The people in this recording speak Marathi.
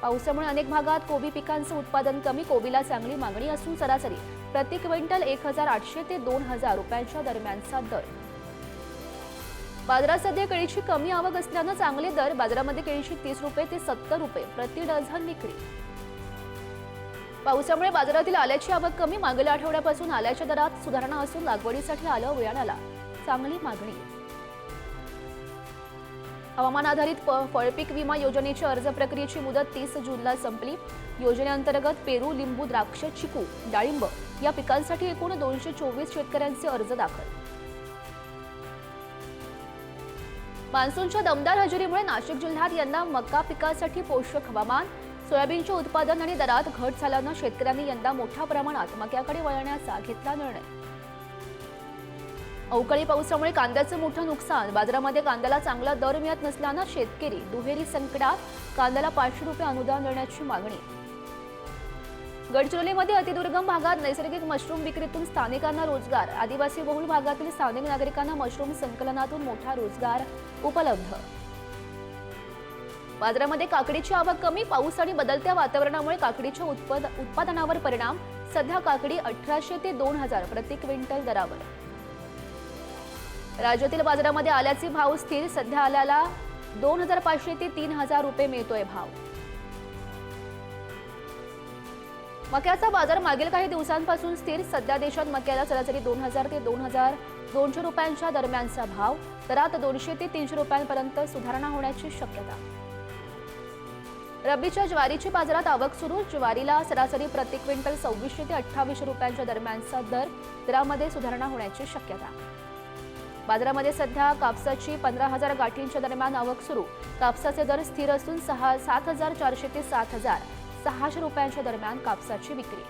पावसामुळे अनेक भागात कोबी पिकांचं उत्पादन कमी, कोबीला चांगली मागणी असून सरासरी प्रति क्विंटल 1800 ते 2000 रुपयांच्या दरम्यानचा दर। बाजारात सध्या केळीची कमी आवक असल्यानं चांगले दर, बाजारामध्ये केळीची 30 रुपये ते 70 रुपये प्रति डझन विक्री। पावसामुळे बाजारातील आल्याची आवक कमी, मागील आठवड्यापासून आल्याच्या दरात सुधारणा असून लागवडीसाठी आलं बियाण्याला चांगली मागणी। हवामान आधारित फळपीक विमा योजनेची अर्ज प्रक्रियेची मुदत 30 जूनला संपली। योजनेअंतर्गत पेरू, लिंबू, द्राक्ष, चिकू, डाळिंब या पिकांसाठी एकूण 224 शेतकऱ्यांचे अर्ज दाखल। मान्सूनच्या दमदार हजेरीमुळे नाशिक जिल्ह्यात यंदा मका पिकासाठी पोषक हवामान, सोयाबीनचे उत्पादन आणि दरात घट झाल्यानं शेतकऱ्यांनी यंदा मोठ्या प्रमाणात मक्याकडे वळण्याचा घेतला निर्णय। अवकाळी पावसामुळे कांद्याचं मोठं नुकसान, बाजारामध्ये कांद्याला चांगला दर मिळत नसल्यानं शेतकरी दुहेरी संकटात, कांद्याला 500 रुपये अनुदान देण्याची मागणी। गडचिरोलीमध्ये अतिदुर्गम भागात नैसर्गिक मशरूम विक्रीतून स्थानिकांना रोजगार, आदिवासी बहुल भागातील स्थानिक नागरिकांना मशरूम संकलनातून मोठा रोजगार उपलब्ध। बाजारामध्ये काकडीची आवक कमी, पाऊस आणि बदलत्या वातावरणामुळे काकडीच्या उत्पादनावर परिणाम, सध्या काकडी 1800 ते 2000 प्रति क्विंटल दरावर। राज्यातील बाजारामध्ये आल्याचे भाव स्थिर, सध्या आल्याला 2500 ते 3000 रुपये मिळतोय भाव। मक्याचा बाजार मागील काही दिवसांपासून स्थिर, सध्या देशात मक्याला सरासरी 2000 ते 2200 रुपयांच्या दरम्यानचा भाव, दरात 200 ते 300 रुपयांपर्यंत सुधारणा होण्याची शक्यता। रब्बीच्या ज्वारीची बाजारात आवक सुरू, ज्वारीला सरासरी प्रति क्विंटल 2600 ते 2800 रुपयांच्या दरम्यानचा दर, दरामध्ये सुधारणा होण्याची शक्यता। बाजारामध्ये सध्या कापसाची 15000 गाठींच्या दरम्यान आवक सुरू, कापसाचे दर स्थिर असून 7400 ते 7600 रुपयांच्या दरम्यान कापसाची विक्री।